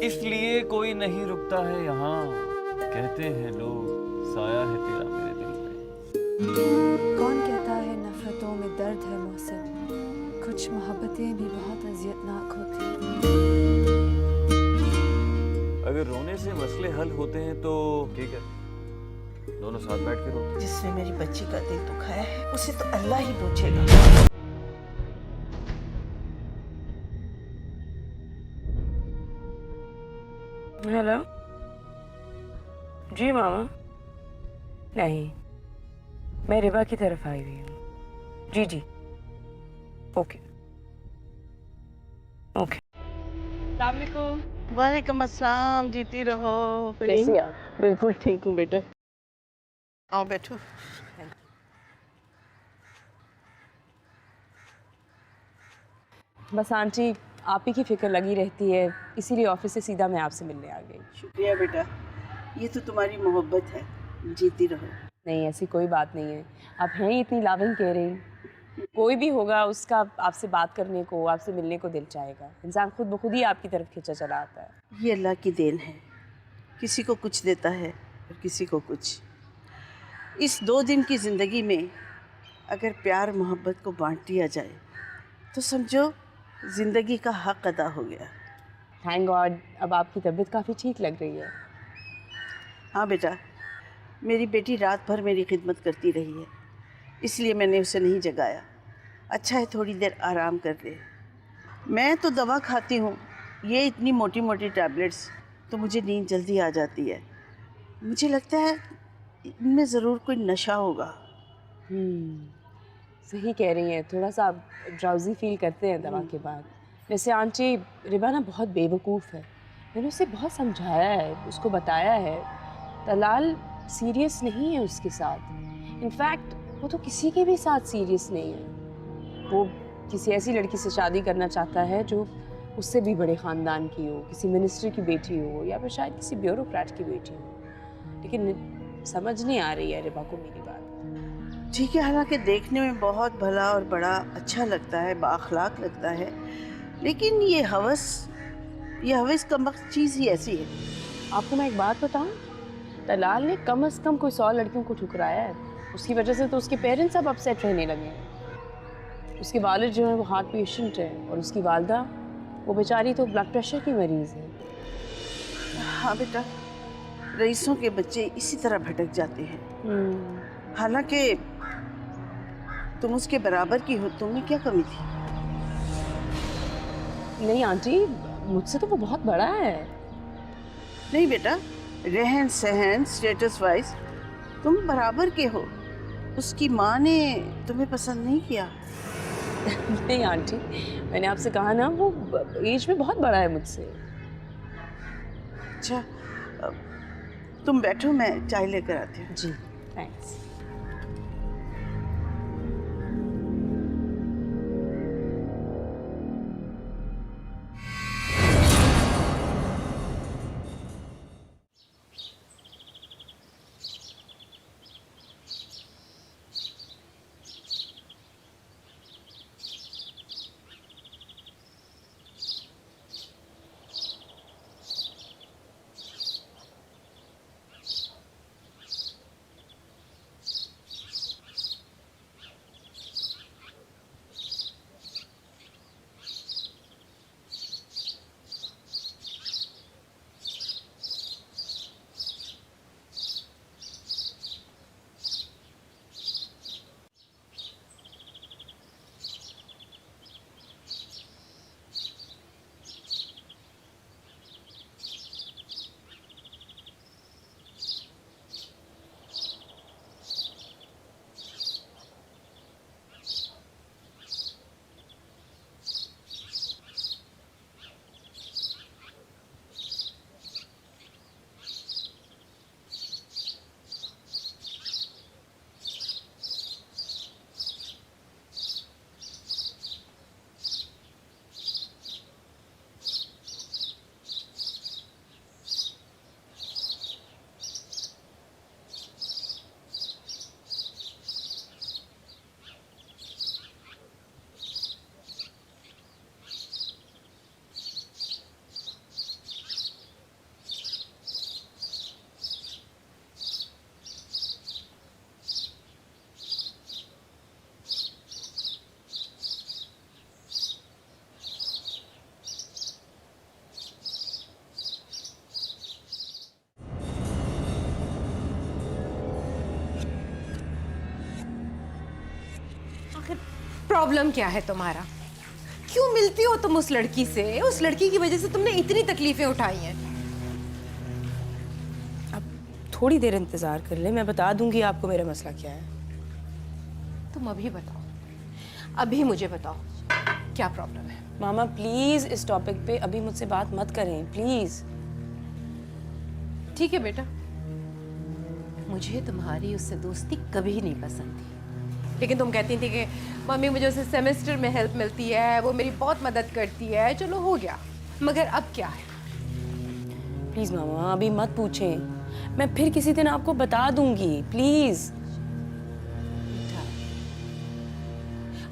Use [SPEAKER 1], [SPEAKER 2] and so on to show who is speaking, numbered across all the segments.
[SPEAKER 1] इसलिए कोई नहीं रुकता है यहाँ, कहते हैं लोग साया है तेरा मेरे दिल पे।
[SPEAKER 2] कौन कहता है नफरतों में दर्द है मोहसिन, कुछ मोहब्बतें भी बहुत अजियतनाक होती हैं।
[SPEAKER 1] अगर रोने से मसले हल होते हैं तो ठीक है, दोनों साथ बैठ के रोते।
[SPEAKER 3] जिसने मेरी बच्ची का दिल दुखाया है उसे तो अल्लाह ही पूछेगा।
[SPEAKER 4] हेलो जी मामा। नहीं, मैं रिबा की तरफ आई हुई हूँ। जी जी, ओके ओके। अस्सलामुअलैकुम।
[SPEAKER 3] वालेकुम अस्सलाम, जीती रहो।
[SPEAKER 4] कैसी हैं आप?
[SPEAKER 3] बिल्कुल ठीक हूँ बेटा, आओ बैठो।
[SPEAKER 4] बस आंटी आप ही की फिक्र लगी रहती है, इसीलिए ऑफिस से सीधा मैं आपसे मिलने आ गई।
[SPEAKER 3] शुक्रिया बेटा, ये तो तुम्हारी मोहब्बत है, जीती रहो।
[SPEAKER 4] नहीं, ऐसी कोई बात नहीं है, आप हैं ही इतनी लाविंग कह रही। कोई भी होगा उसका आपसे बात करने को, आपसे मिलने को दिल चाहेगा। इंसान खुद ब खुद ही आपकी तरफ खींचा चला आता है।
[SPEAKER 3] ये अल्लाह की देन है, किसी को कुछ देता है और किसी को कुछ। इस 2 दिन की ज़िंदगी में अगर प्यार मोहब्बत को बांट दिया जाए तो समझो ज़िंदगी का हक अदा हो गया।
[SPEAKER 4] थैंक गॉड, अब आपकी तबीयत काफ़ी ठीक लग रही है।
[SPEAKER 3] हाँ बेटा, मेरी बेटी रात भर मेरी खिदमत करती रही है, इसलिए मैंने उसे नहीं जगाया। अच्छा है थोड़ी देर आराम कर ले। मैं तो दवा खाती हूँ, ये इतनी मोटी मोटी टैबलेट्स, तो मुझे नींद जल्दी आ जाती है। मुझे लगता है इनमें ज़रूर कोई नशा होगा।
[SPEAKER 4] सही कह रही हैं, थोड़ा सा ड्राउजी फील करते हैं दवा के बाद। वैसे आंटी, रिबा ना बहुत बेवकूफ़ है। मैंने उसे बहुत समझाया है, उसको बताया है तलाल सीरियस नहीं है उसके साथ। इनफैक्ट वो तो किसी के भी साथ सीरियस नहीं है। वो किसी ऐसी लड़की से शादी करना चाहता है जो उससे भी बड़े ख़ानदान की हो, किसी मिनिस्टर की बेटी हो या फिर शायद किसी ब्यूरोक्रेट की बेटी हो। लेकिन समझ नहीं आ रही है रिबा को मेरी बात।
[SPEAKER 3] ठीक है, हालांकि देखने में बहुत भला और बड़ा अच्छा लगता है, बाअखलाक लगता है, लेकिन ये हवस कमबख्त चीज़ ही ऐसी है।
[SPEAKER 4] आपको मैं एक बात बताऊं, तलाल ने कम से कम कोई 100 लड़कियों को ठुकराया है। उसकी वजह से तो उसके पेरेंट्स अब अपसेट रहने लगे हैं। उसके वालिद जो है वो हार्ट पेशेंट है और उसकी वालदा, वो बेचारी तो ब्लड प्रेशर की मरीज़ है।
[SPEAKER 3] हाँ बेटा, रईसों के बच्चे इसी तरह भटक जाते हैं। हालांकि तुम उसके बराबर की हो, तुम में क्या कमी थी?
[SPEAKER 4] नहीं आंटी, मुझसे तो वो बहुत बड़ा है।
[SPEAKER 3] नहीं बेटा, रहन सहन स्टेटस वाइज तुम बराबर के हो। उसकी माँ ने तुम्हें पसंद नहीं किया।
[SPEAKER 4] नहीं आंटी, मैंने आपसे कहा ना वो एज में बहुत बड़ा है मुझसे।
[SPEAKER 3] अच्छा, तुम बैठो, मैं चाय लेकर आती हूँ।
[SPEAKER 4] जी थैंक्स।
[SPEAKER 5] प्रॉब्लम क्या है तुम्हारा? क्यों मिलती हो तुम उस लड़की से? उस लड़की की वजह से तुमने इतनी तकलीफें उठाई हैं।
[SPEAKER 4] अब थोड़ी देर इंतज़ार कर ले, मैं बता दूंगी आपको मेरा मसला क्या है।
[SPEAKER 5] तुम अभी बताओ, अभी मुझे बताओ क्या प्रॉब्लम है।
[SPEAKER 4] मामा प्लीज़ इस टॉपिक पे अभी मुझसे बात मत करें, प्लीज़।
[SPEAKER 5] ठीक है बेटा, मुझे तुम्हारी उससे दोस्ती कभी नहीं पसंद थी, लेकिन तुम कहती थी कि मम्मी मुझे उससे सेमेस्टर में हेल्प मिलती है, वो मेरी बहुत मदद करती है, चलो हो गया। मगर अब क्या है?
[SPEAKER 4] प्लीज़ मामा अभी मत पूछें, मैं फिर किसी दिन आपको बता दूंगी, प्लीज़।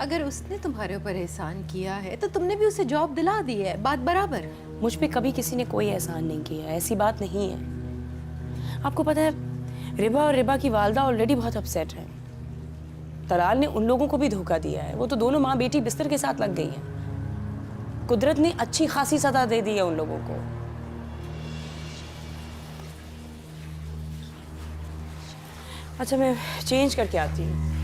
[SPEAKER 5] अगर उसने तुम्हारे ऊपर एहसान किया है तो तुमने भी उसे जॉब दिला दी है, बात बराबर।
[SPEAKER 4] मुझ पे कभी किसी ने कोई एहसान नहीं किया, ऐसी बात नहीं है। आपको पता है रिबा और रिबा की वालदा ऑलरेडी बहुत अपसेट हैं। तलाल ने उन लोगों को भी धोखा दिया है, वो तो दोनों माँ बेटी बिस्तर के साथ लग गई हैं। कुदरत ने अच्छी खासी सजा दे दी है उन लोगों को। अच्छा मैं चेंज करके आती हूँ।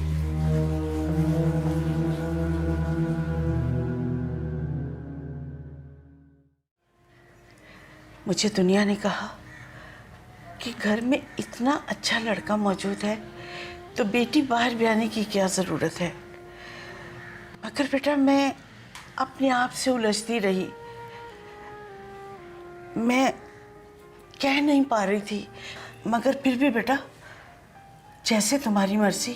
[SPEAKER 3] मुझे दुनिया ने कहा कि घर में इतना अच्छा लड़का मौजूद है तो बेटी बाहर भी आने की क्या ज़रूरत है। मगर बेटा मैं अपने आप से उलझती रही, मैं कह नहीं पा रही थी। मगर फिर भी बेटा जैसे तुम्हारी मर्जी,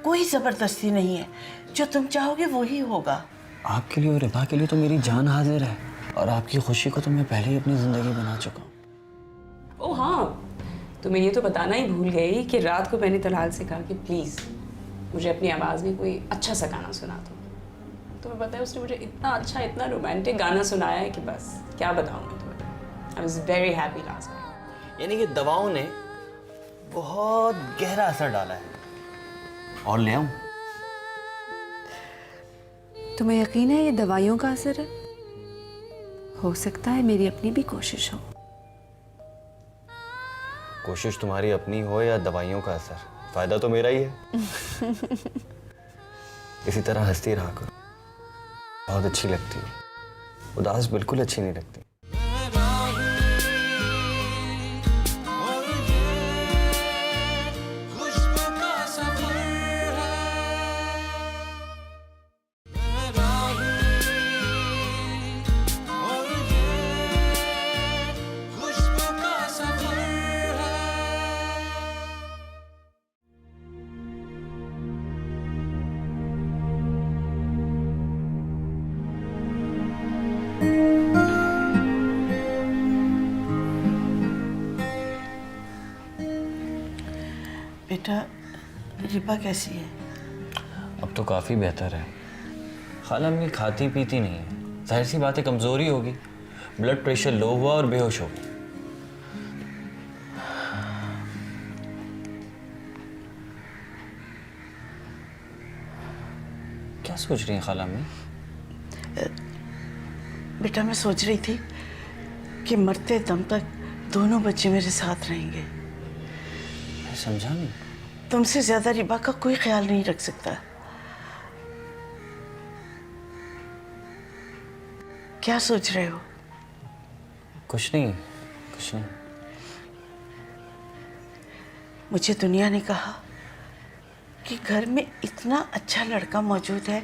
[SPEAKER 3] कोई ज़बरदस्ती नहीं है, जो तुम चाहोगे वो ही होगा।
[SPEAKER 1] आपके लिए और रिबा के लिए तो मेरी जान हाजिर है, और आपकी खुशी को तो मैं पहले ही अपनी ज़िंदगी बना चुका हूँ।
[SPEAKER 4] ओह हाँ, तो मैं ये तो बताना ही भूल गई कि रात को मैंने तलाल से कहा कि प्लीज़ मुझे अपनी आवाज़ में कोई अच्छा सा गाना सुना दो। तो मैं पता है उसने मुझे इतना अच्छा, इतना रोमांटिक गाना सुनाया है कि बस क्या बताऊँ मैं तुम्हें। I was very happy last night.
[SPEAKER 1] यानी कि दवाओं ने बहुत गहरा असर डाला है। और ले आऊं?
[SPEAKER 2] तुम्हें यकीन है ये दवाइयों का असर है? हो सकता है मेरी अपनी भी कोशिश हो।
[SPEAKER 1] कोशिश तुम्हारी अपनी हो या दवाइयों का असर, फायदा तो मेरा ही है। इसी तरह हंसती रहा करो, बहुत अच्छी लगती हो। उदास बिल्कुल अच्छी नहीं लगती।
[SPEAKER 3] बेटा रिबा कैसी है?
[SPEAKER 1] अब तो काफ़ी बेहतर है। खाला अम्मी खाती पीती नहीं है, जाहिर सी बात है कमज़ोरी होगी, ब्लड प्रेशर लो हुआ और बेहोश होगी। क्या सोच रही हैं खाला अम्मी?
[SPEAKER 3] बेटा मैं सोच रही थी कि मरते दम तक दोनों बच्चे मेरे साथ रहेंगे।
[SPEAKER 1] मैं समझा नहीं।
[SPEAKER 3] तुमसे ज्यादा रिबा का कोई ख्याल नहीं रख सकता। क्या सोच रहे हो?
[SPEAKER 1] कुछ नहीं, कुछ नहीं।
[SPEAKER 3] मुझे दुनिया ने कहा कि घर में इतना अच्छा लड़का मौजूद है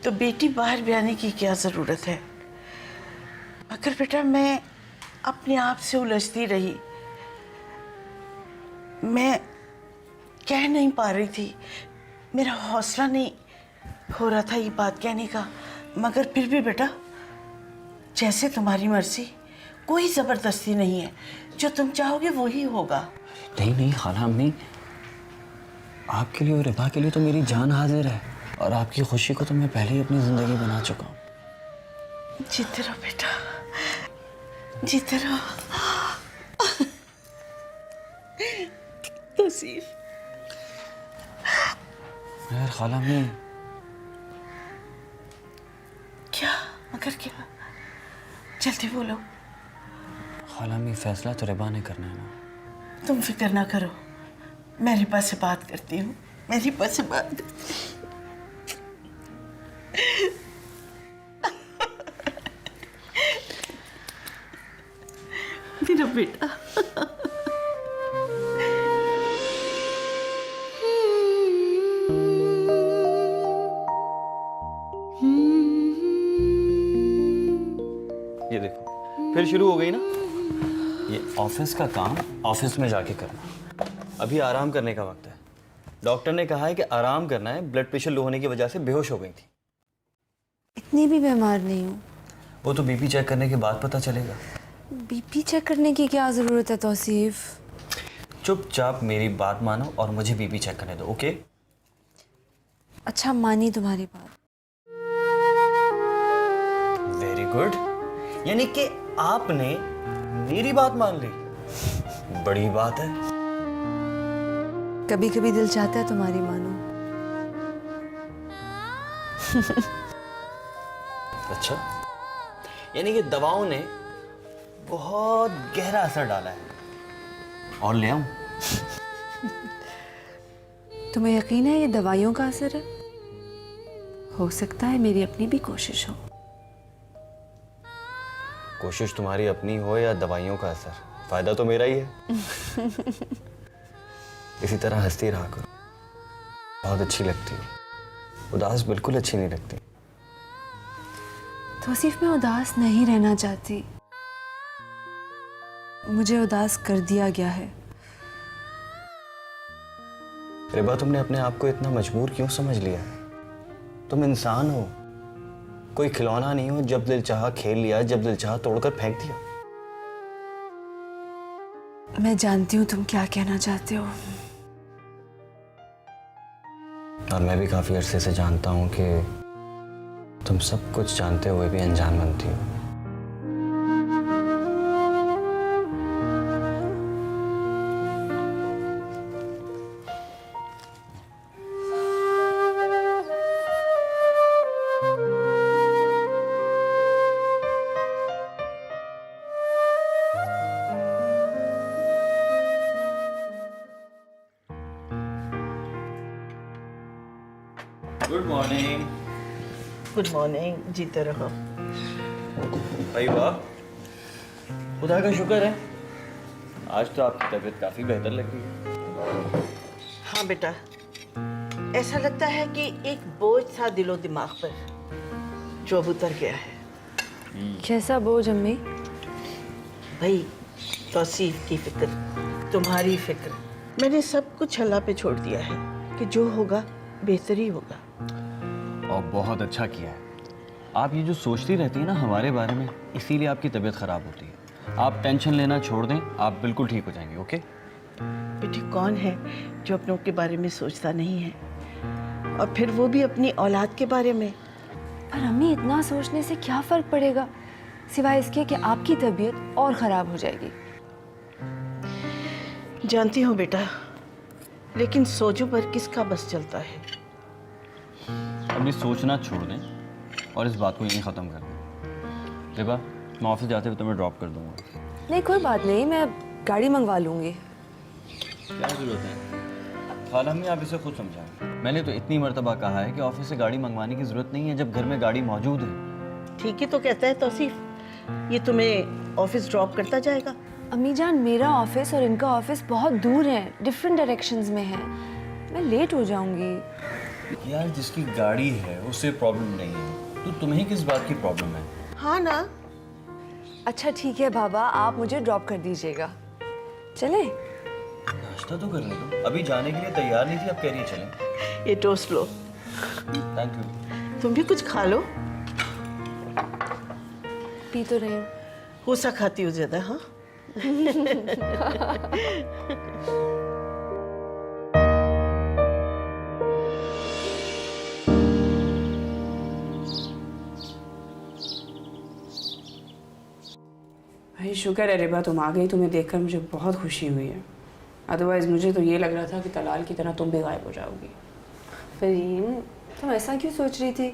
[SPEAKER 3] तो बेटी बाहर भी आने की क्या ज़रूरत है। मगर बेटा मैं अपने आप से उलझती रही, मैं कह नहीं पा रही थी, मेरा हौसला नहीं हो रहा था ये बात कहने का। मगर फिर भी बेटा जैसे तुम्हारी मर्जी, कोई ज़बरदस्ती नहीं है, जो तुम चाहोगे वो ही होगा।
[SPEAKER 1] नहीं नहीं खाला अम्मी, आपके लिए और रिबा के लिए तो मेरी जान हाजिर है, और आपकी खुशी को तो मैं पहले ही अपनी ज़िंदगी बना चुका हूँ।
[SPEAKER 3] जीते रहो बेटा, जीते रहो। तौसीफ
[SPEAKER 1] यार खाला अम्मी,
[SPEAKER 3] क्या? मगर क्या? जल्दी बोलो।
[SPEAKER 1] खाला अम्मी फैसला तो रिबा ने करना है ना।
[SPEAKER 3] तुम फिक्र ना करो, मैं रिबा से बात करती हूँ, मैं रिबा से बात करती हूँ। बेटा।
[SPEAKER 1] ये देखो फिर शुरू हो गई ना। ये ऑफिस का काम ऑफिस में जाके करना, अभी आराम करने का वक्त है। डॉक्टर ने कहा है कि आराम करना है, ब्लड प्रेशर लो होने की वजह से बेहोश हो गई थी।
[SPEAKER 2] इतनी भी बीमार नहीं हूँ।
[SPEAKER 1] वो तो बीपी चेक करने के बाद पता चलेगा।
[SPEAKER 2] बीपी चेक करने की क्या ज़रूरत है तौसीफ?
[SPEAKER 1] चुपचाप मेरी बात मानो और मुझे बीपी चेक करने दो, ओके?
[SPEAKER 2] अच्छा, मानी तुम्हारी बात।
[SPEAKER 1] वेरी गुड, यानी कि आपने मेरी बात मान ली, बड़ी बात है।
[SPEAKER 2] कभी कभी दिल चाहता है तुम्हारी मानो।
[SPEAKER 1] अच्छा, यानी कि दवाओं ने बहुत गहरा असर डाला है। और ले आऊं?
[SPEAKER 2] तुम्हें यकीन है ये दवाइयों का असर है? हो सकता है मेरी अपनी भी कोशिश हो।
[SPEAKER 1] कोशिश तुम्हारी अपनी हो या दवाइयों का असर, फायदा तो मेरा ही है। इसी तरह हंसती रहा करो, बहुत अच्छी लगती हो। उदास बिल्कुल अच्छी नहीं लगती।
[SPEAKER 2] तौसीफ, मैं उदास नहीं रहना चाहती, मुझे उदास कर दिया गया है।
[SPEAKER 1] रिबा, तुमने अपने आप को इतना मजबूर क्यों समझ लिया? तुम इंसान हो, कोई खिलौना नहीं हो। जब दिल चाहा खेल लिया, जब दिल चाहा तोड़कर फेंक दिया।
[SPEAKER 2] मैं जानती हूँ तुम क्या कहना चाहते हो।
[SPEAKER 1] और मैं भी काफी अरसे से जानता हूँ कि तुम सब कुछ जानते हुए भी अनजान बनती हो। Good morning.
[SPEAKER 3] गुड मॉर्निंग, जीते रहो।
[SPEAKER 1] भाई वाह, खुदा का शुक्र है, आज तो आपकी तबीयत काफी बेहतर लग रही है।
[SPEAKER 3] हाँ बेटा, ऐसा लगता है कि एक बोझ था दिलो दिमाग पर जो अब उतर गया है।
[SPEAKER 2] कैसा बोझ अम्मी?
[SPEAKER 3] भाई, तौसीफ की फिक्र, तुम्हारी फिक्र, मैंने सब कुछ अल्लाह पे छोड़ दिया है कि जो होगा बेहतर ही होगा।
[SPEAKER 1] और बहुत अच्छा किया है। आप ये जो सोचती रहती है ना हमारे बारे में, इसीलिए आपकी तबीयत खराब होती है। आप टेंशन लेना छोड़ दें, आप बिल्कुल ठीक हो जाएंगे, ओके?
[SPEAKER 3] बेटी, कौन है जो अपनों के बारे में सोचता नहीं है, और फिर वो भी अपनी औलाद के बारे में।
[SPEAKER 2] पर अम्मी, इतना सोचने से क्या फर्क पड़ेगा, सिवाय इसके कि आपकी तबीयत और ख़राब हो जाएगी।
[SPEAKER 3] जानती हूँ बेटा, लेकिन सोचों पर किसका बस चलता है।
[SPEAKER 1] अब ये सोचना छोड़ दें और इस बात को यहीं ख़त्म कर दें। रिबा, मैं ऑफिस जाते हुए तुम्हें ड्रॉप कर दूँगा।
[SPEAKER 2] नहीं, कोई बात नहीं, मैं गाड़ी मंगवा लूँगी।
[SPEAKER 1] क्या ज़रूरत है? खाला अम्मी, आप इसे खुद समझाएं। मैंने तो इतनी मर्तबा कहा है कि ऑफिस से गाड़ी मंगवाने की ज़रूरत नहीं है जब घर में गाड़ी मौजूद है।
[SPEAKER 3] ठीक ही तो कहता है तौसीफ, ये तुम्हें ऑफिस ड्रॉप करता जाएगा।
[SPEAKER 2] अम्मी जान, मेरा ऑफिस और इनका ऑफिस बहुत दूर है, डिफरेंट डायरेक्शंस में है, मैं लेट हो जाऊंगी।
[SPEAKER 1] यार, जिसकी गाड़ी है उसे प्रॉब्लम नहीं है, तो तुम्हें किस बात की प्रॉब्लम है?
[SPEAKER 3] हाँ ना।
[SPEAKER 2] अच्छा ठीक है बाबा, आप मुझे ड्रॉप कर दीजिएगा। चले?
[SPEAKER 1] नाश्ता तो करने दो, अभी जाने के लिए तैयार नहीं थी, अब कह रही है चलें।
[SPEAKER 3] ये टोस्ट लो,
[SPEAKER 1] थैंक यू।
[SPEAKER 3] तुम भी कुछ खा लो।
[SPEAKER 2] पी तो रही हूँ।
[SPEAKER 3] गुस्सा खाती हो ज्यादा। हाँ,
[SPEAKER 4] भाई शुक्र है रिबा तुम आ गई, तुम्हें देखकर मुझे बहुत खुशी हुई है। अदरवाइज़ मुझे तो ये लग रहा था कि तलाल की तरह तुम भी गायब हो जाओगी।
[SPEAKER 2] फरीन, तुम ऐसा क्यों सोच रही थी?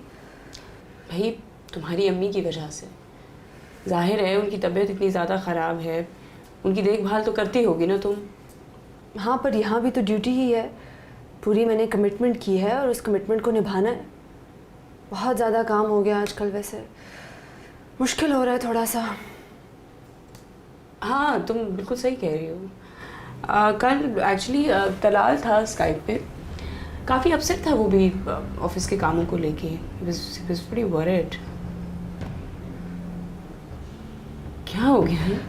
[SPEAKER 4] भाई तुम्हारी अम्मी की वजह से। जाहिर है उनकी तबीयत इतनी ज़्यादा ख़राब है, उनकी देखभाल तो करती होगी ना तुम।
[SPEAKER 2] हाँ, पर यहाँ भी तो ड्यूटी ही है, पूरी मैंने कमिटमेंट की है और उस कमिटमेंट को निभाना है। बहुत ज़्यादा काम हो गया आजकल, वैसे मुश्किल हो रहा है थोड़ा सा।
[SPEAKER 4] हाँ, तुम बिल्कुल सही कह रही हो। कल एक्चुअली तलाल था स्काइप पे, काफ़ी अपसेट था वो भी ऑफिस के कामों को लेके। was pretty worried। क्या हो गया है?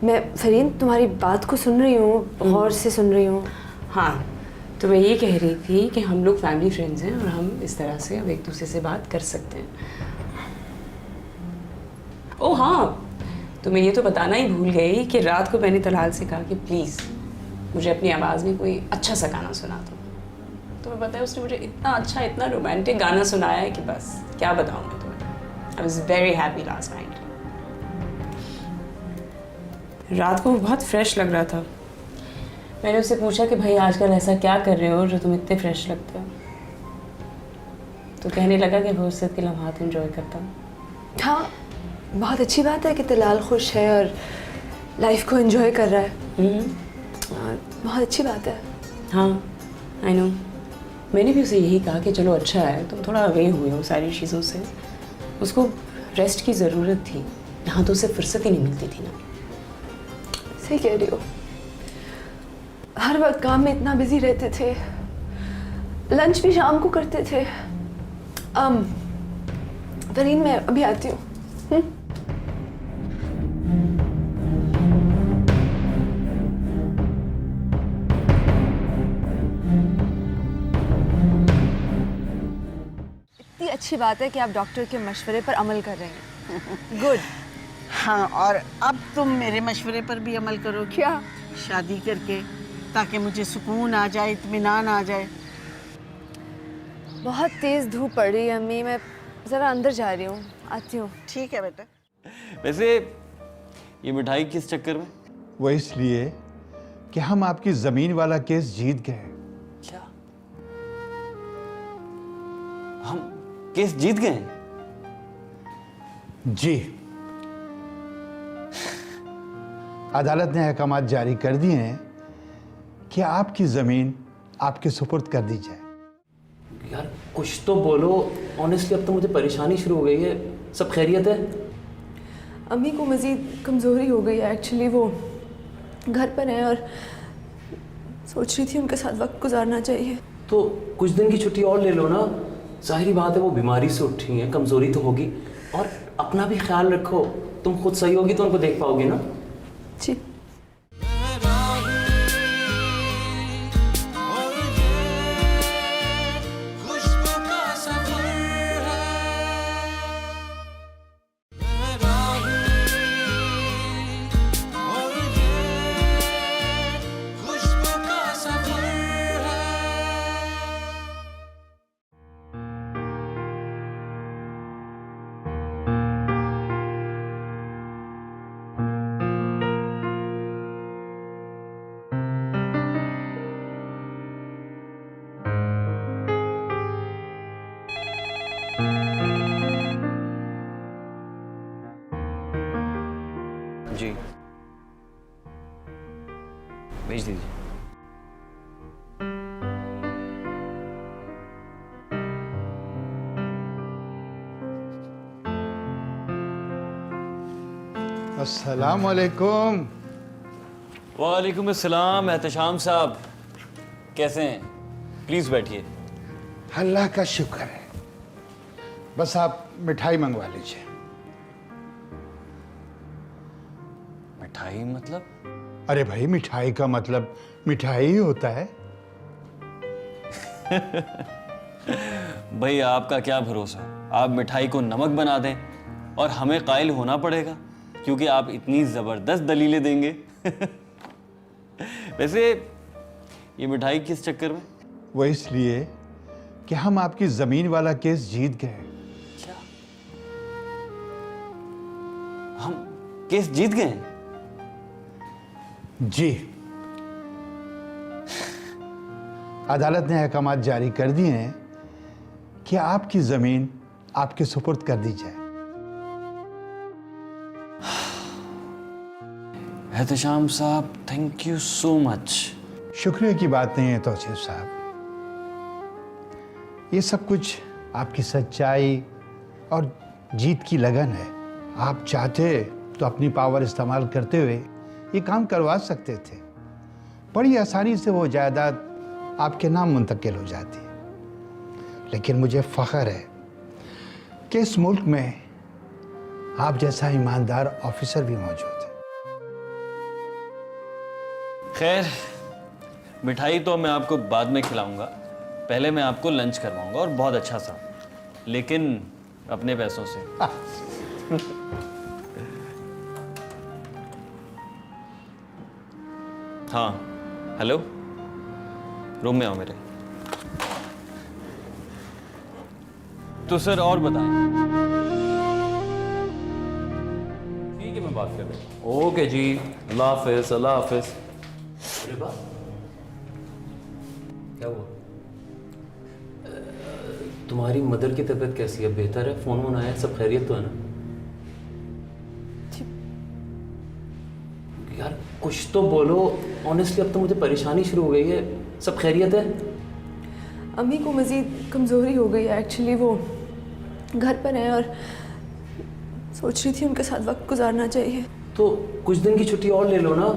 [SPEAKER 2] मैं फरीन तुम्हारी बात को सुन रही हूँ, गौर से सुन रही हूँ।
[SPEAKER 4] हाँ, तो मैं ये कह रही थी कि हम लोग फैमिली फ्रेंड्स हैं और हम इस तरह से अब एक दूसरे से बात कर सकते हैं। ओह हाँ, तो मैं ये तो बताना ही भूल गई कि रात को मैंने तलाल से कहा कि प्लीज़ मुझे अपनी आवाज़ में कोई अच्छा सा गाना सुना दो। तो मैं बताया उसने मुझे इतना अच्छा, इतना रोमांटिक गाना सुनाया है कि बस क्या बताऊँ मैं तुम्हें। I was very happy last night. रात को बहुत फ्रेश लग रहा था। मैंने उससे पूछा कि भाई आजकल ऐसा क्या कर रहे हो जो तुम इतने फ्रेश लगते हो। तो कहने लगा कि फुर्सत के लम्हात एंजॉय करता हूँ।
[SPEAKER 2] हाँ, बहुत अच्छी बात है कि तलाल खुश है और लाइफ को एंजॉय कर रहा है। बहुत अच्छी बात है।
[SPEAKER 4] हाँ, आई नो। मैंने भी उसे यही कहा कि चलो अच्छा है तुम थोड़ा अवे हुए हो सारी चीज़ों से। उसको रेस्ट की ज़रूरत थी, यहाँ तो उसे फुर्सत ही नहीं मिलती थी ना।
[SPEAKER 2] सही कह रही हो, हर वक्त काम में इतना बिजी रहते थे, लंच भी शाम को करते थे। फरीन मैं अभी आती हूँ। इतनी अच्छी बात है कि आप डॉक्टर के मशवरे पर अमल कर रहे हैं। गुड।
[SPEAKER 3] हाँ, और अब तुम मेरे मशवरे पर भी अमल करो।
[SPEAKER 2] क्या?
[SPEAKER 3] शादी करके, ताकि मुझे सुकून आ जाए, इत्मीनान आ जाए।
[SPEAKER 2] बहुत तेज़ धूप पड़ रही है अम्मी, मैं ज़रा अंदर जा रही हूँ, आती हूँ।
[SPEAKER 3] ठीक है बेटा।
[SPEAKER 1] वैसे ये मिठाई किस चक्कर में?
[SPEAKER 6] वो इसलिए कि हम आपकी जमीन वाला केस जीत गए।
[SPEAKER 1] क्या हम केस जीत गए?
[SPEAKER 6] जी, अदालत ने अहकाम जारी कर दिए हैं कि आपकी जमीन आपके सुपुर्द कर दी जाए।
[SPEAKER 7] यार कुछ तो बोलो, ऑनेस्टली अब तो मुझे परेशानी शुरू हो गई है। सब खैरियत है?
[SPEAKER 2] अम्मी को मज़ीद कमज़ोरी हो गई है। एक्चुअली वो घर पर हैं और सोच रही थी उनके साथ वक्त गुजारना चाहिए।
[SPEAKER 7] तो कुछ दिन की छुट्टी और ले लो ना। जाहिर बात है वो बीमारी से उठी हैं, कमज़ोरी तो होगी। और अपना भी ख्याल रखो, तुम खुद सही होगी तो उनको देख पाओगे ना।
[SPEAKER 2] जी।
[SPEAKER 1] जी भेज दीजिए।
[SPEAKER 6] अस्सलाम वालेकुम।
[SPEAKER 1] वालेकुम अस्सलाम। एहतशाम साहब कैसे हैं? प्लीज़ बैठिए।
[SPEAKER 6] अल्लाह का शुक्र है। बस आप मिठाई मंगवा लीजिए।
[SPEAKER 1] मिठाई मतलब?
[SPEAKER 6] अरे भाई, मिठाई का मतलब मिठाई ही होता है।
[SPEAKER 1] भाई आपका क्या भरोसा, आप मिठाई को नमक बना दें और हमें कायल होना पड़ेगा क्योंकि आप इतनी ज़बरदस्त दलीलें देंगे। वैसे ये मिठाई किस चक्कर में?
[SPEAKER 6] वो इसलिए कि हम आपकी जमीन वाला केस जीत गए।
[SPEAKER 1] क्या हम केस जीत गए हैं?
[SPEAKER 6] जी, अदालत ने अहकाम जारी कर दिए हैं कि आपकी जमीन आपके सुपुर्द कर दी जाए।
[SPEAKER 1] एहतशाम साहब थैंक यू सो मच।
[SPEAKER 6] शुक्रिया की बात नहीं है तौसीफ साहब, ये सब कुछ आपकी सच्चाई और जीत की लगन है। आप चाहते तो अपनी पावर इस्तेमाल करते हुए ये काम करवा सकते थे। बड़ी आसानी से वो जायदाद आपके नाम मुंतकिल हो जाती। लेकिन मुझे फ़ख्र है कि इस मुल्क में आप जैसा ईमानदार ऑफिसर भी मौजूद है।
[SPEAKER 1] खैर, मिठाई तो मैं आपको बाद में खिलाऊंगा, पहले मैं आपको लंच करवाऊंगा, और बहुत अच्छा सा, लेकिन अपने पैसों से। हाँ, हेलो, रूम में आओ मेरे। तो सर और बताएं।
[SPEAKER 7] ठीक है, मैं बात कर रहा हूँ। ओके जी, अल्लाह हाफिज़, अल्लाह हाफिज़। रिबा, क्या हुआ? तुम्हारी मदर की तबीयत कैसी है? बेहतर है? फ़ोन वोन आया? सब खैरियत तो है ना? यार कुछ तो बोलो, ऑनेस्टली अब तो मुझे परेशानी शुरू हो गई है। सब खैरियत है?
[SPEAKER 2] अम्मी को मज़ीद कमज़ोरी हो गई है एक्चुअली, वो घर पर हैं और सोच रही थी उनके साथ वक्त गुजारना चाहिए।
[SPEAKER 7] तो कुछ दिन की छुट्टी और ले लो ना।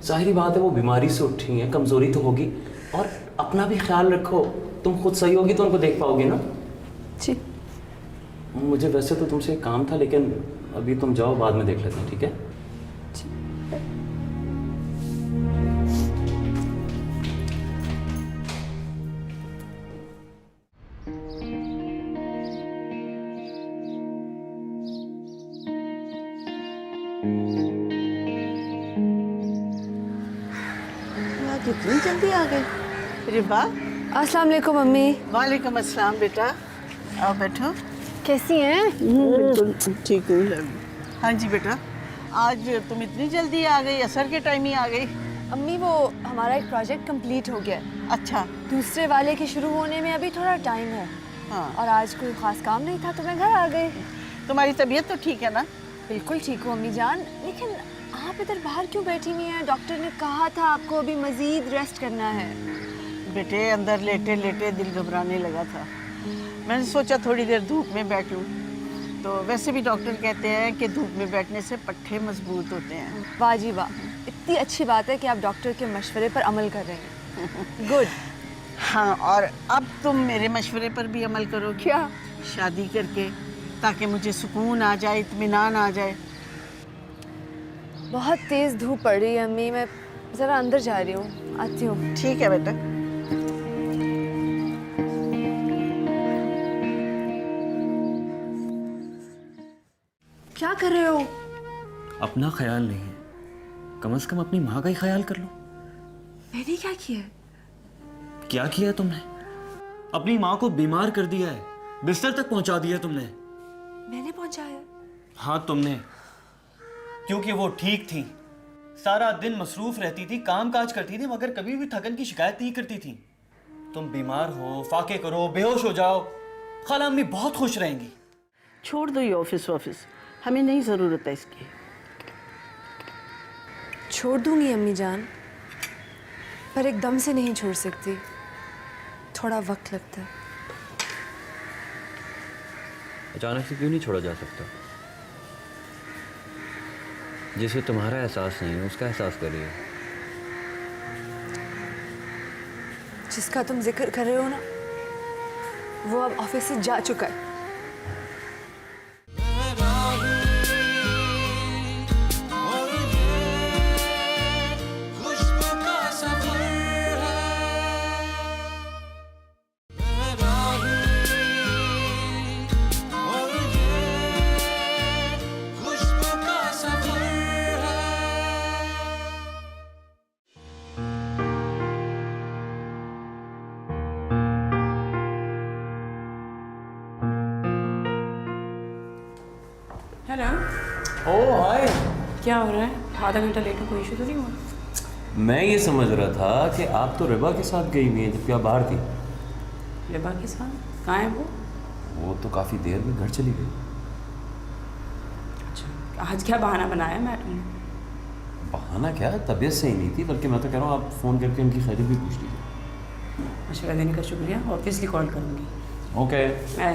[SPEAKER 7] ज़ाहिरी बात है वो बीमारी से उठी हैं, कमज़ोरी तो होगी। और अपना भी ख्याल रखो, तुम खुद सही होगी तो उनको देख पाओगे ना।
[SPEAKER 2] जी।
[SPEAKER 7] मुझे वैसे तो तुमसे एक काम था, लेकिन अभी तुम जाओ, बाद में देख लेते हैं, ठीक है?
[SPEAKER 3] आज इतनी जल्दी आ गए? रिबा,
[SPEAKER 2] अस्सलाम वालेकुम अम्मी।
[SPEAKER 3] वालेकुम अस्सलाम बेटा, आओ बैठो।
[SPEAKER 2] कैसी हैं?
[SPEAKER 3] बिल्कुल ठीक हूँ। हाँ जी बेटा, आज तुम इतनी जल्दी आ गई, असर के टाइम ही आ गई।
[SPEAKER 2] अम्मी वो हमारा एक प्रोजेक्ट कंप्लीट हो गया है,
[SPEAKER 3] अच्छा।
[SPEAKER 2] दूसरे वाले के शुरू होने में अभी थोड़ा टाइम है।
[SPEAKER 3] हाँ,
[SPEAKER 2] और आज कोई ख़ास काम नहीं था तो मैं घर आ गई।
[SPEAKER 3] तुम्हारी तबीयत तो ठीक है ना?
[SPEAKER 2] बिल्कुल ठीक हूँ अम्मी जान, लेकिन आप इधर बाहर क्यों बैठी हुई हैं? डॉक्टर ने कहा था आपको अभी मज़ीद रेस्ट करना है।
[SPEAKER 3] बेटे अंदर लेटे लेटे दिल घबराने लगा था, मैंने सोचा थोड़ी देर धूप में बैठ लूँ। तो वैसे भी डॉक्टर कहते हैं कि धूप में बैठने से पट्टे मजबूत होते हैं।
[SPEAKER 2] वाह जी वाह, इतनी अच्छी बात है कि आप डॉक्टर के मशवरे पर अमल कर रहे हैं। गुड।
[SPEAKER 3] हाँ, और अब तुम मेरे मशवरे पर भी अमल करो।
[SPEAKER 2] क्या?
[SPEAKER 3] शादी करके, ताकि मुझे सुकून आ जाए, इत्मीनान आ जाए।
[SPEAKER 2] बहुत तेज़ धूप पड़ रही है अम्मी, मैं ज़रा अंदर जा रही हूँ, आती हूँ।
[SPEAKER 3] ठीक है बेटा।
[SPEAKER 2] क्या कर रहे हो?
[SPEAKER 1] अपना ख्याल नहीं है, कम से कम अपनी माँ का ही ख्याल कर लो।
[SPEAKER 2] मैंने क्या किया?
[SPEAKER 1] क्या किया तुमने? अपनी माँ को बीमार कर दिया है, बिस्तर तक पहुंचा दिया तुमने।
[SPEAKER 2] मैंने पहुंचाया?
[SPEAKER 1] हाँ तुमने, क्योंकि वो ठीक थी, सारा दिन मसरूफ रहती थी, काम काज करती थी, मगर कभी भी थकन की शिकायत नहीं करती थी। तुम बीमार हो, फाके करो, बेहोश हो जाओ, खाला अम्मी बहुत खुश रहेंगी।
[SPEAKER 3] छोड़ दो ये ऑफिस हमें नहीं ज़रूरत है इसकी।
[SPEAKER 2] छोड़ दूंगी अम्मी जान, पर एकदम से नहीं छोड़ सकती, थोड़ा वक्त लगता है।
[SPEAKER 1] अचानक से क्यों नहीं छोड़ा जा सकता? जिसे तुम्हारा एहसास नहीं है उसका एहसास करिए।
[SPEAKER 2] जिसका तुम जिक्र कर रहे हो ना, वो अब ऑफिस से जा चुका है।
[SPEAKER 8] हेलो।
[SPEAKER 7] ओह हाय।
[SPEAKER 8] क्या हो रहा है? आधा घंटा लेट हो, कोई इशू तो नहीं हुआ?
[SPEAKER 7] मैं ये समझ रहा था कि आप तो रिबा के साथ गई हुई हैं जबकि आप बाहर थी।
[SPEAKER 8] रिबा के साथ? कहाँ है वो?
[SPEAKER 7] वो तो काफ़ी देर में घर चली गई।
[SPEAKER 8] अच्छा, आज क्या बहाना बनाया मैडम ने?
[SPEAKER 7] बहाना क्या, तबीयत सही नहीं थी, बल्कि मैं तो कह रहा हूँ आप फ़ोन करके उनकी खैरियत भी पूछ लीजिए।
[SPEAKER 8] मशवरा देने का शुक्रिया, ऑब्वियसली कॉल करूँगी।
[SPEAKER 7] ओके।
[SPEAKER 8] मैं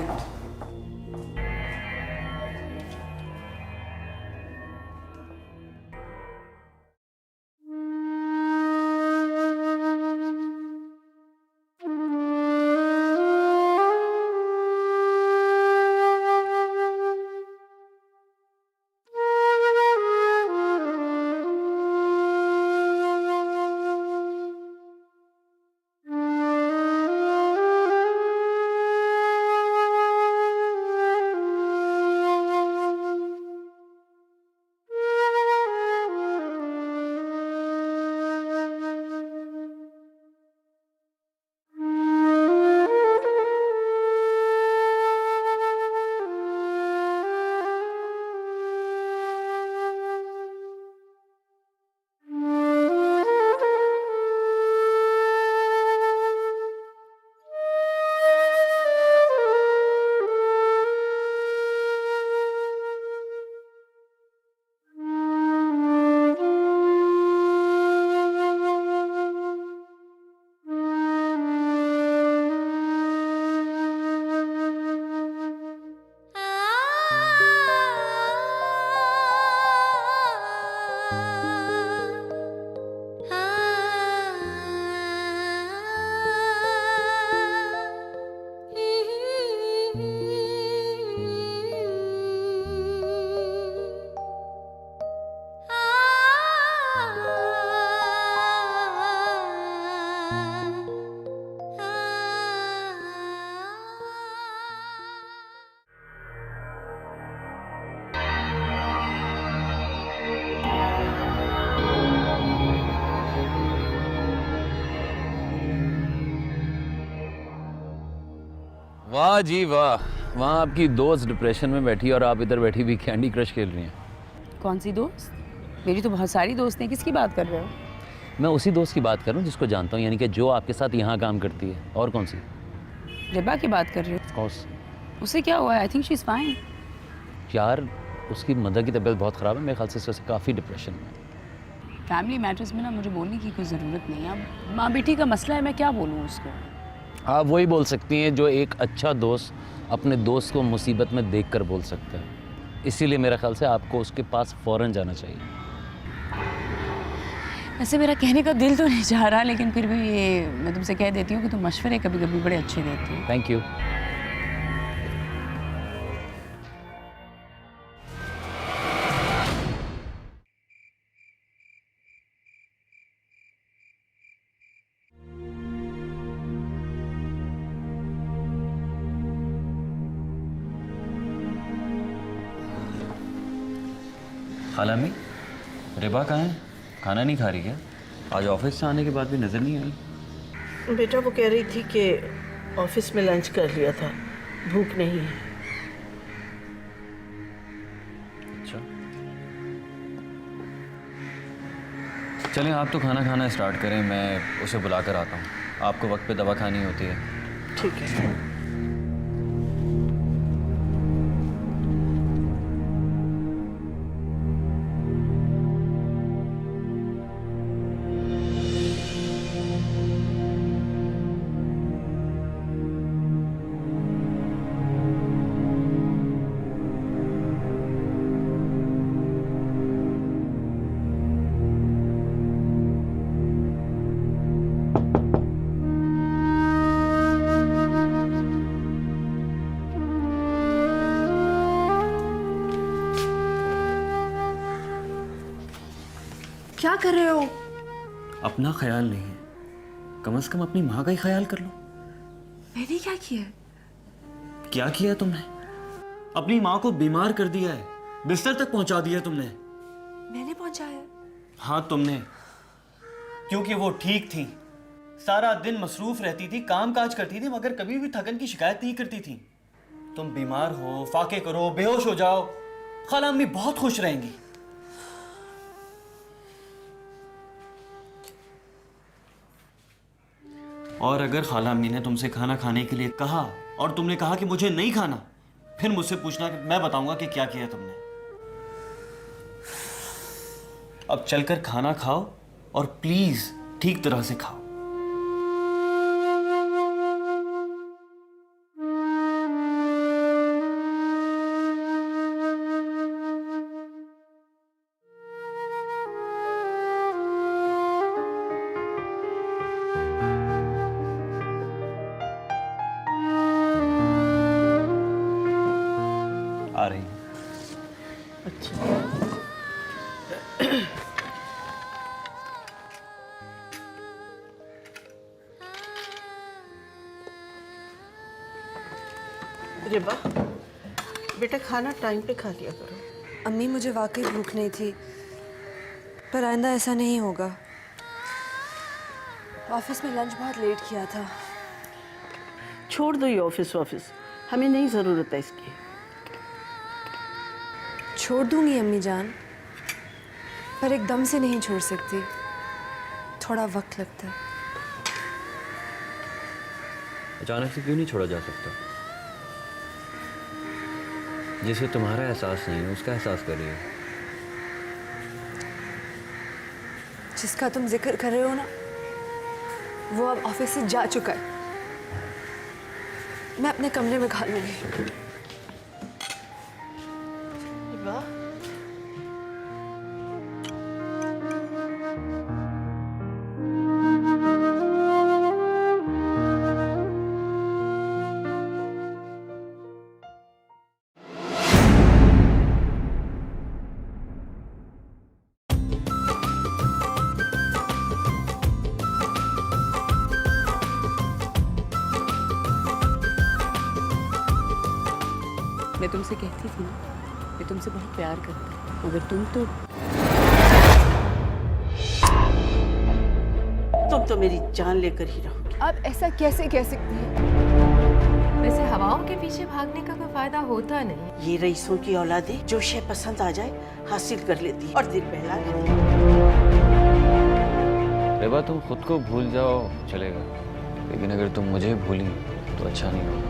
[SPEAKER 7] वाह जी वाह, वहाँ आपकी दोस्त डिप्रेशन में बैठी और आप इधर बैठी भी कैंडी क्रश खेल रही हैं।
[SPEAKER 4] कौन सी दोस्त? मेरी तो बहुत सारी दोस्त हैं, किसकी बात कर रहे हो?
[SPEAKER 7] मैं उसी दोस्त की बात कर रहा हूँ जिसको जानता हूँ, यानी कि जो आपके साथ यहाँ काम करती है। और कौन सी?
[SPEAKER 4] रिबा की बात कर रहे हो?
[SPEAKER 7] कोर्स
[SPEAKER 4] उससे क्या हुआ है? I think she is fine.
[SPEAKER 7] यार, उसकी मदर की तबीयत बहुत ख़राब है, मेरे ख्याल से इस वजह से काफ़ी डिप्रेशन में है।
[SPEAKER 4] फैमिली मैटर्स में ना मुझे बोलने की कोई ज़रूरत नहीं है। अब माँ बेटी का मसला है, मैं क्या बोलूँ उसको?
[SPEAKER 7] आप वही बोल सकती हैं जो एक अच्छा दोस्त अपने दोस्त को मुसीबत में देखकर बोल सकता है। इसीलिए मेरा ख्याल से आपको उसके पास फ़ौरन जाना चाहिए।
[SPEAKER 4] वैसे मेरा कहने का दिल तो नहीं चाह रहा, लेकिन फिर भी ये मैं तुमसे कह देती हूँ कि तुम मशवरे कभी कभी बड़े अच्छे देती हो।
[SPEAKER 7] Thank you.
[SPEAKER 1] खाला मी, रिबा कहाँ है? खाना नहीं खा रही क्या? आज ऑफिस से आने के बाद भी नज़र नहीं आई।
[SPEAKER 3] बेटा वो कह रही थी कि ऑफिस में लंच कर लिया था, भूख नहीं है।
[SPEAKER 1] अच्छा, चलें आप तो खाना खाना स्टार्ट करें, मैं उसे बुला कर आता हूँ। आपको वक्त पे दवा खानी होती है।
[SPEAKER 3] ठीक है।
[SPEAKER 2] क्या कर रहे हो?
[SPEAKER 1] अपना ख्याल नहीं है, कम से कम अपनी माँ का ही ख्याल कर लो।
[SPEAKER 2] मैंने क्या किया?
[SPEAKER 1] क्या किया तुमने? अपनी माँ को बीमार कर दिया है, बिस्तर तक पहुंचा दिया तुमने।
[SPEAKER 2] मैंने पहुंचाया?
[SPEAKER 1] हाँ तुमने, क्योंकि वो ठीक थी, सारा दिन मसरूफ रहती थी, काम काज करती थी, मगर कभी भी थकन की शिकायत नहीं करती थी। तुम बीमार हो, फाके करो, बेहोश हो जाओ, खाला अम्मी बहुत खुश रहेंगी। और अगर खाला अम्मी ने तुमसे खाना खाने के लिए कहा और तुमने कहा कि मुझे नहीं खाना, फिर मुझसे पूछना, कि मैं बताऊंगा कि क्या किया तुमने। अब चलकर खाना खाओ और प्लीज ठीक तरह से खाओ। आ रही हूं।
[SPEAKER 3] अच्छा, रिबा बेटा खाना टाइम पे खा लिया करो।
[SPEAKER 2] अम्मी मुझे वाकई भूख नहीं थी, पर आइंदा ऐसा नहीं होगा। ऑफिस में लंच बहुत लेट किया था।
[SPEAKER 3] छोड़ दो ये ऑफिस, हमें नहीं ज़रूरत है इसकी।
[SPEAKER 2] छोड़ दूंगी अम्मी जान, पर एकदम से नहीं छोड़ सकती, थोड़ा वक्त लगता है।
[SPEAKER 1] अचानक से क्यों नहीं छोड़ा जा सकता? जिसे तुम्हारा एहसास नहीं है उसका एहसास कर रही हो।
[SPEAKER 2] जिसका तुम जिक्र कर रहे हो ना, वो अब ऑफिस से जा चुका है। मैं अपने कमरे में खा लूंगी।
[SPEAKER 3] रिबा
[SPEAKER 4] मैं तुमसे कहती थी ना, मैं तुमसे बहुत प्यार करती हूँ, मगर
[SPEAKER 3] तुम तो मेरी जान लेकर ही रहोगी।
[SPEAKER 2] आप ऐसा कैसे कह सकती हैं?
[SPEAKER 5] वैसे हवाओं के पीछे भागने का कोई फायदा होता नहीं।
[SPEAKER 3] ये रईसों की औलादें जो शय पसंद आ जाए हासिल कर लेती है और दिल बहला लेती है।
[SPEAKER 1] रेबा तुम खुद को भूल जाओ चलेगा, लेकिन अगर तुम मुझे भूली तो अच्छा नहीं होगा।